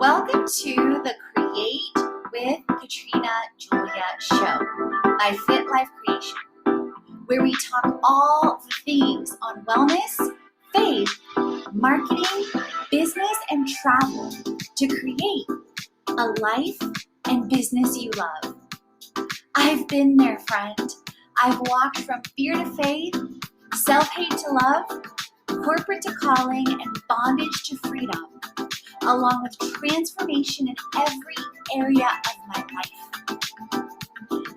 Welcome to the Create with Katrina Julia show by Fit Life Creation, where we talk all the things on wellness, faith, marketing, business, and travel to create a life and business you love. I've been there, friend. I've walked from fear to faith, self-hate to love, corporate to calling, and bondage to freedom, along with transformation in every area of my life.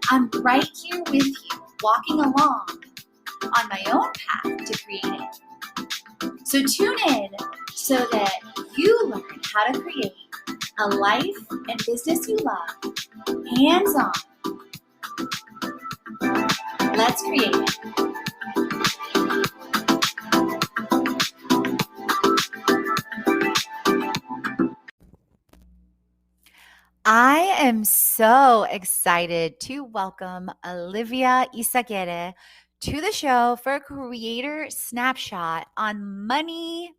I'm right here with you, walking along on my own path to creating. So tune in so that you learn how to create a life and business you love, hands-on. Let's create it. I am so excited to welcome Olivia Isaguirre to the show for a creator snapshot on money,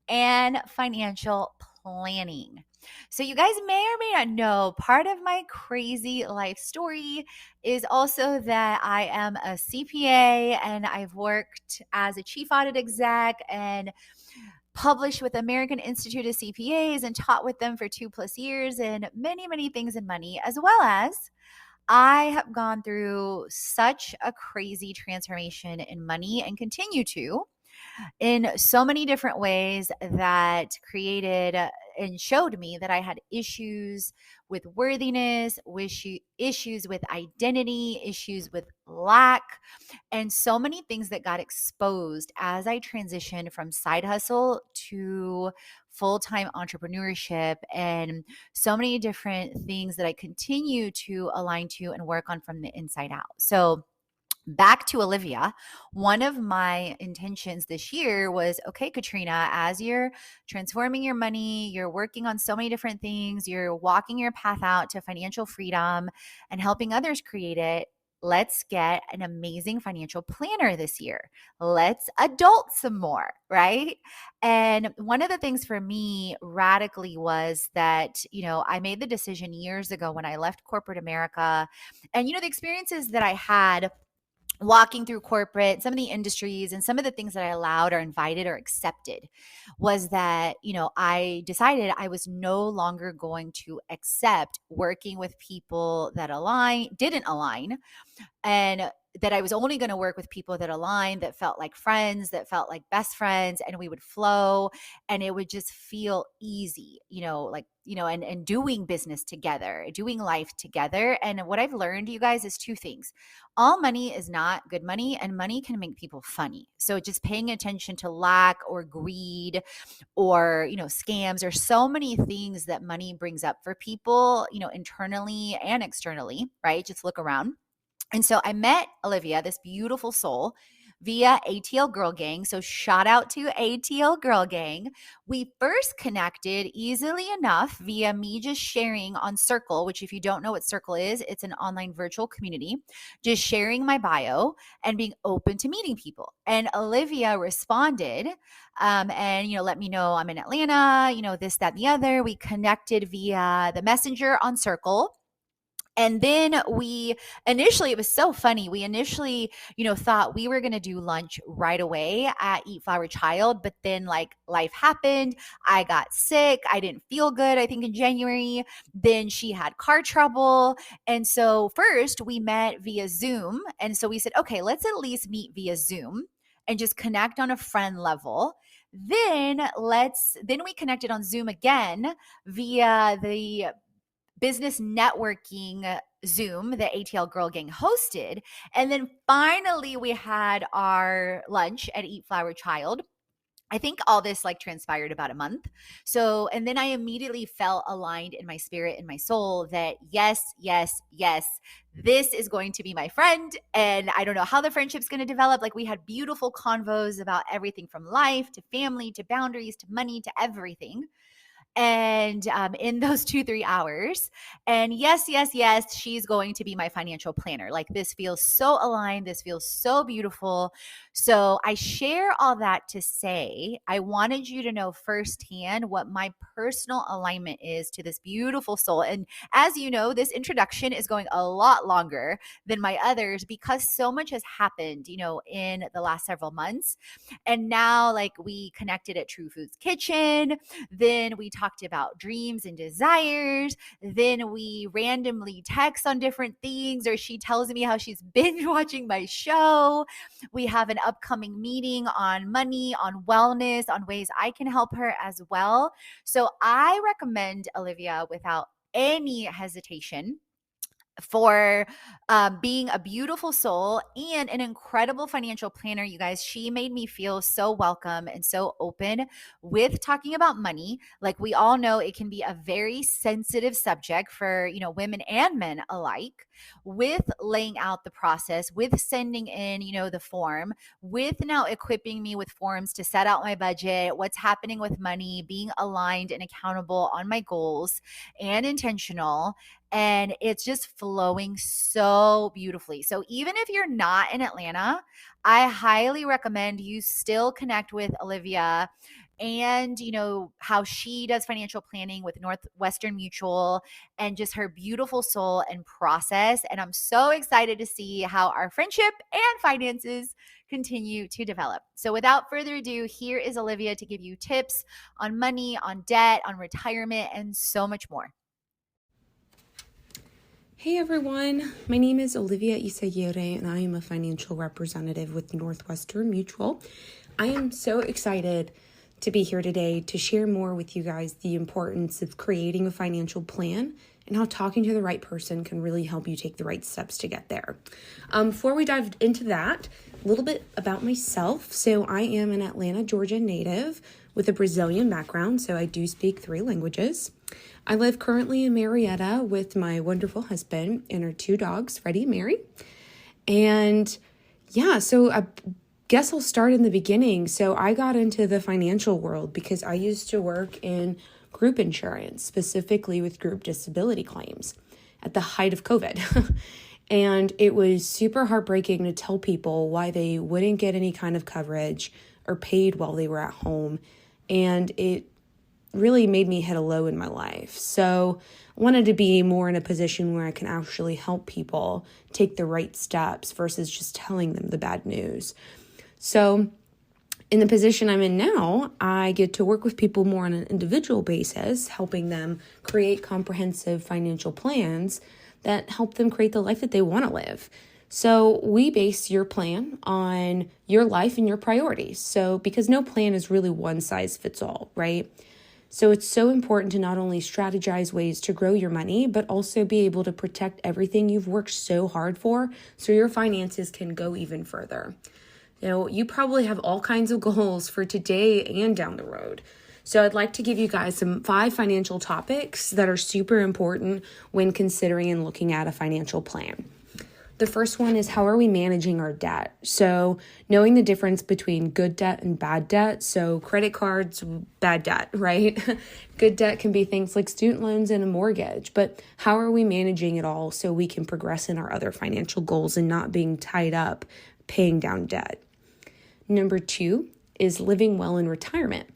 and financial planning. So you guys may or may not know, part of my crazy life story is also that I am a CPA and I've worked as a chief audit exec and published with American Institute of CPAs and taught with them for 2+ years and many things in money, as well as I have gone through such a crazy transformation in money and continue to in so many different ways that created and showed me that I had issues with worthiness, issues with identity, issues with lack, and so many things that got exposed as I transitioned from side hustle to full-time entrepreneurship, and so many different things that I continue to align to and work on from the inside out. So back to Olivia, one of my intentions this year was, okay, Katrina, as you're transforming your money, you're working on so many different things, you're walking your path out to financial freedom and helping others create it. Let's get an amazing financial planner this year. Let's adult some more, right? And one of the things for me radically was that, I made the decision years ago when I left corporate America, and, the experiences that I had walking through corporate, some of the industries and some of the things that I allowed or invited or accepted was that, I decided I was no longer going to accept working with people that didn't align, and that I was only going to work with people that aligned, that felt like friends, that felt like best friends, and we would flow and it would just feel easy, and doing business together, doing life together. And what I've learned, you guys, is two things. All money is not good money, and money can make people funny. So just paying attention to lack or greed or, scams. There's so many things that money brings up for people, internally and externally, right? Just look around. And so I met Olivia, this beautiful soul, via ATL Girl Gang. So shout out to ATL Girl Gang. We first connected easily enough via me just sharing on Circle, which if you don't know what Circle is, it's an online virtual community, just sharing my bio and being open to meeting people. And Olivia responded and, let me know I'm in Atlanta, this, that, and the other. We connected via the messenger on Circle. And then it was so funny. We initially, thought we were going to do lunch right away at Eat Flower Child, but then life happened. I got sick. I didn't feel good, I think in January. Then she had car trouble. And so first we met via Zoom. And so we said, okay, let's at least meet via Zoom and just connect on a friend level. Then we connected on Zoom again via the business networking Zoom that ATL Girl Gang hosted. And then finally we had our lunch at Eat Flower Child. I think all this transpired about a month. So, and then I immediately felt aligned in my spirit and my soul that yes, this is going to be my friend. And I don't know how the friendship's going to develop. We had beautiful convos about everything from life to family to boundaries to money to everything. and in those 2-3 hours. And yes, yes, yes, she's going to be my financial planner. Like, this feels so aligned. This feels so beautiful. So I share all that to say, I wanted you to know firsthand what my personal alignment is to this beautiful soul. And as you know, this introduction is going a lot longer than my others because so much has happened, in the last several months. And now, like, we connected at True Foods Kitchen. Then we talked about dreams and desires. Then we randomly text on different things, or she tells me how she's binge watching my show. We have an upcoming meeting on money, on wellness, on ways I can help her as well. So I recommend Olivia without any hesitation for being a beautiful soul and an incredible financial planner. You guys, she made me feel so welcome and so open with talking about money. Like, we all know it can be a very sensitive subject for, women and men alike, with laying out the process, with sending in, the form, with now equipping me with forms to set out my budget, what's happening with money, being aligned and accountable on my goals and intentional. And it's just flowing so beautifully. So even if you're not in Atlanta, I highly recommend you still connect with Olivia and how she does financial planning with Northwestern Mutual, and just her beautiful soul and process. And I'm so excited to see how our friendship and finances continue to develop. So without further ado, here is Olivia to give you tips on money, on debt, on retirement, and so much more. Hey everyone, my name is Olivia Isaguirre and I am a financial representative with Northwestern Mutual. I am so excited to be here today to share more with you guys the importance of creating a financial plan and how talking to the right person can really help you take the right steps to get there. Before we dive into that, a little bit about myself. So I am an Atlanta, Georgia native with a Brazilian background, so I do speak 3 languages. I live currently in Marietta with my wonderful husband and our 2 dogs, Freddie and Mary. And yeah, so I guess I'll start in the beginning. So I got into the financial world because I used to work in group insurance, specifically with group disability claims at the height of COVID. And it was super heartbreaking to tell people why they wouldn't get any kind of coverage or paid while they were at home. And it really made me hit a low in my life. So I wanted to be more in a position where I can actually help people take the right steps versus just telling them the bad news. So in the position I'm in now, I get to work with people more on an individual basis, helping them create comprehensive financial plans that help them create the life that they want to live. So we base your plan on your life and your priorities. So because no plan is really one size fits all, right? So it's so important to not only strategize ways to grow your money, but also be able to protect everything you've worked so hard for so your finances can go even further. You probably have all kinds of goals for today and down the road. So I'd like to give you guys some 5 financial topics that are super important when considering and looking at a financial plan. The first one is, how are we managing our debt? So knowing the difference between good debt and bad debt. So credit cards, bad debt, right? Good debt can be things like student loans and a mortgage, but how are we managing it all so we can progress in our other financial goals and not being tied up paying down debt? Number 2 is living well in retirement.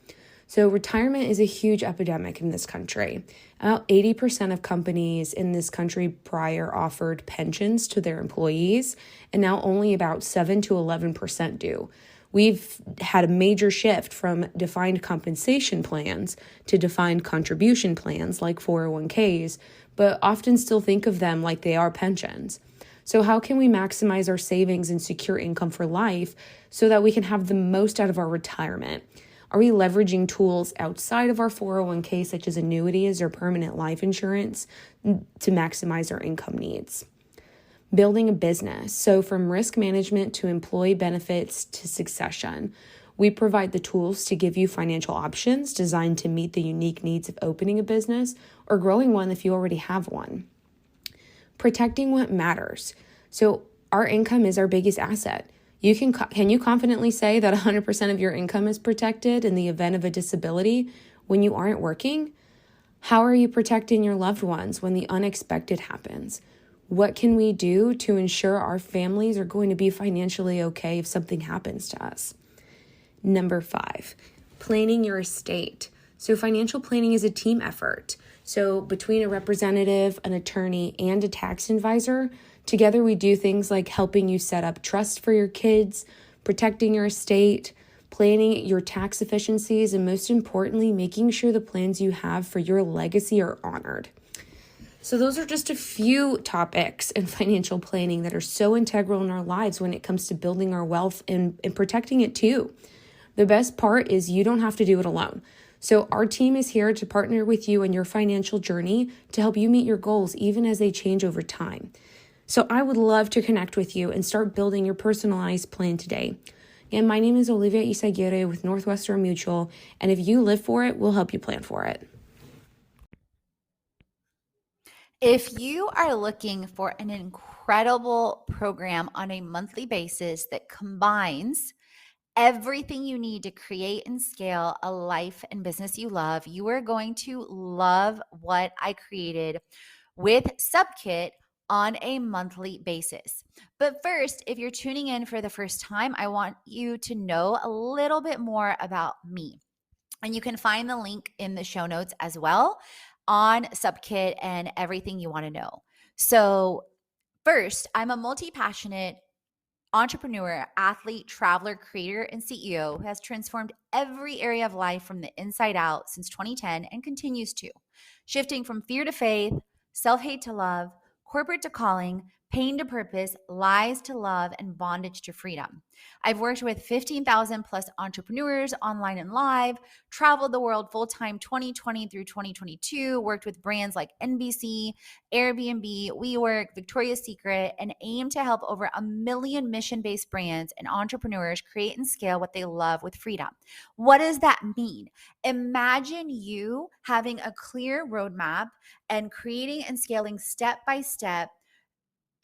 So retirement is a huge epidemic in this country. About 80% of companies in this country prior offered pensions to their employees, and now only about 7 to 11% do. We've had a major shift from defined compensation plans to defined contribution plans like 401ks, but often still think of them like they are pensions. So how can we maximize our savings and secure income for life so that we can have the most out of our retirement? Are we leveraging tools outside of our 401k, such as annuities or permanent life insurance, to maximize our income needs? Building a business. So from risk management to employee benefits to succession, we provide the tools to give you financial options designed to meet the unique needs of opening a business or growing one if you already have one. Protecting what matters. So our income is our biggest asset. Can you confidently say that 100% of your income is protected in the event of a disability when you aren't working? How are you protecting your loved ones when the unexpected happens? What can we do to ensure our families are going to be financially okay if something happens to us? Number 5, planning your estate. So financial planning is a team effort. So between a representative, an attorney, and a tax advisor, together we do things like helping you set up trust for your kids, protecting your estate, planning your tax efficiencies, and most importantly, making sure the plans you have for your legacy are honored. So those are just a few topics in financial planning that are so integral in our lives when it comes to building our wealth and protecting it too. The best part is you don't have to do it alone. So our team is here to partner with you in your financial journey to help you meet your goals even as they change over time. So I would love to connect with you and start building your personalized plan today. Again, my name is Olivia Isaguirre with Northwestern Mutual, and if you live for it, we'll help you plan for it. If you are looking for an incredible program on a monthly basis that combines everything you need to create and scale a life and business you love, you are going to love what I created with Subkit on a monthly basis. But first, if you're tuning in for the first time, I want you to know a little bit more about me. And you can find the link in the show notes as well on Subkit and everything you want to know. So, first, I'm a multi passionate entrepreneur, athlete, traveler, creator, and CEO who has transformed every area of life from the inside out since 2010 and continues to, shifting from fear to faith, self hate to love, corporate to calling, pain to purpose, lies to love, and bondage to freedom. I've worked with 15,000 plus entrepreneurs online and live, traveled the world full time 2020 through 2022, worked with brands like NBC, Airbnb, WeWork, Victoria's Secret, and aim to help over 1 million mission-based brands and entrepreneurs create and scale what they love with freedom. What does that mean? Imagine you having a clear roadmap and creating and scaling step by step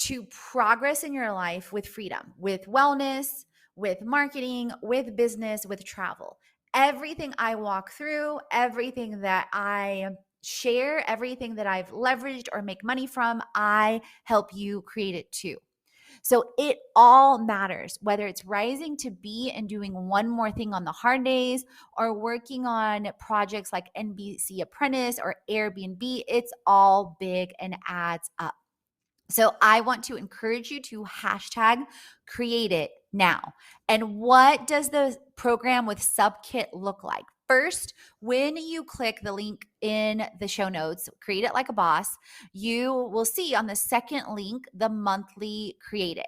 to progress in your life with freedom, with wellness, with marketing, with business, with travel. Everything I walk through, everything that I share, everything that I've leveraged or make money from, I help you create it too. So it all matters, whether it's rising to be and doing one more thing on the hard days or working on projects like NBC Apprentice or Airbnb, it's all big and adds up. So I want to encourage you to hashtag create it now. And what does the program with Subkit look like? First, when you click the link in the show notes, create it like a boss, you will see on the second link the monthly create it.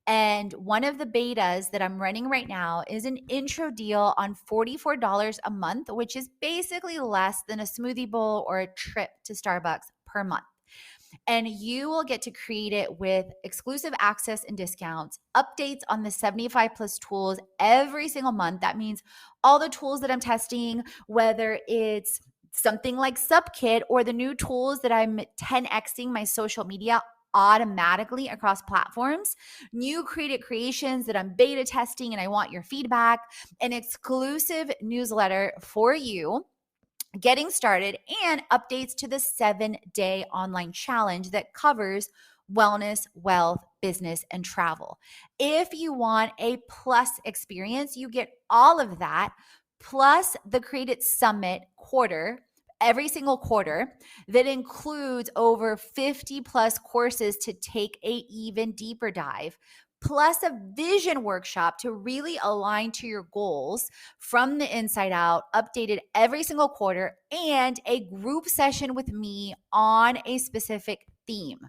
And one of the betas that I'm running right now is an intro deal on $44 a month, which is basically less than a smoothie bowl or a trip to Starbucks per month. And you will get to create it with exclusive access and discounts, updates on the 75 plus tools every single month. That means all the tools that I'm testing, whether it's something like Subkit or the new tools that I'm 10xing my social media automatically across platforms, new creative creations that I'm beta testing and I want your feedback, an exclusive newsletter for you getting started, and updates to the 7-day online challenge that covers wellness, wealth, business, and travel. If you want a plus experience, you get all of that plus the Create It Summit quarter. Every single quarter that includes over 50 plus courses to take a even deeper dive, plus a vision workshop to really align to your goals from the inside out, updated every single quarter, and a group session with me on a specific theme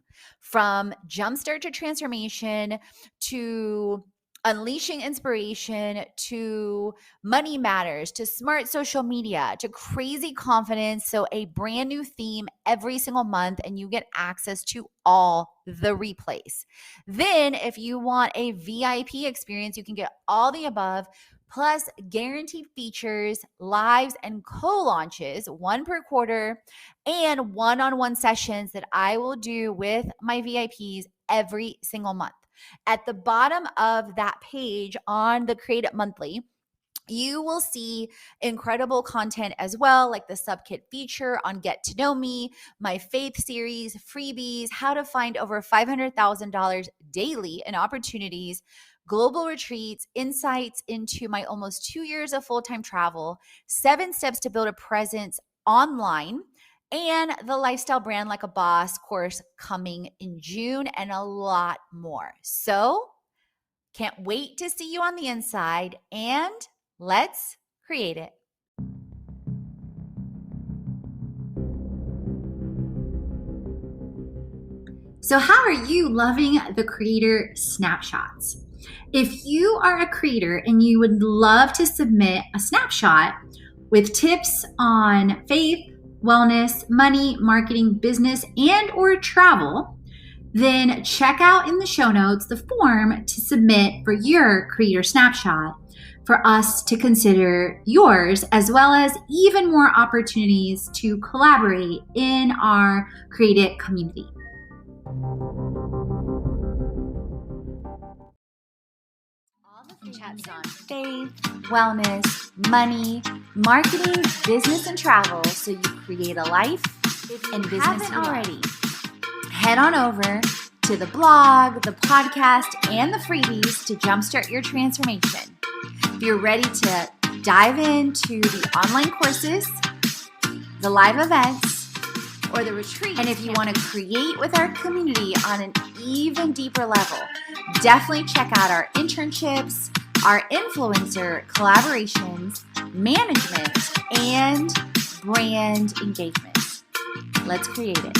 from jumpstart to transformation to unleashing inspiration to money matters to smart social media to crazy confidence. So, a brand new theme every single month, and you get access to all the replays. Then, if you want a VIP experience, you can get all the above plus guaranteed features, lives, and co launches, one per quarter, and one on one sessions that I will do with my VIPs every single month. At the bottom of that page on the Create It Monthly, You will see incredible content as well, like the Subkit feature on Get to Know Me, my faith series, freebies, how to find over $500,000 daily in opportunities, global retreats, insights into my almost 2 years of full-time travel, 7 steps to build a presence online, and the Lifestyle Brand Like a Boss course coming in June, and a lot more. So can't wait to see you on the inside, and let's create it. So how are you loving the creator snapshots? If you are a creator and you would love to submit a snapshot with tips on faith, wellness, money, marketing, business, and or travel, then check out in the show notes the form to submit for your creator snapshot for us to consider yours, as well as even more opportunities to collaborate in our Create It community. All the chats on faith, wellness, money, marketing, business, and travel, so you create a life and business already. Head on over to the blog, the podcast, and the freebies to jumpstart your transformation. If you're ready to dive into the online courses, the live events, or the retreat, and if you want to create with our community on an even deeper level, definitely check out our internships, our influencer collaborations, management, and brand engagement. Let's create it.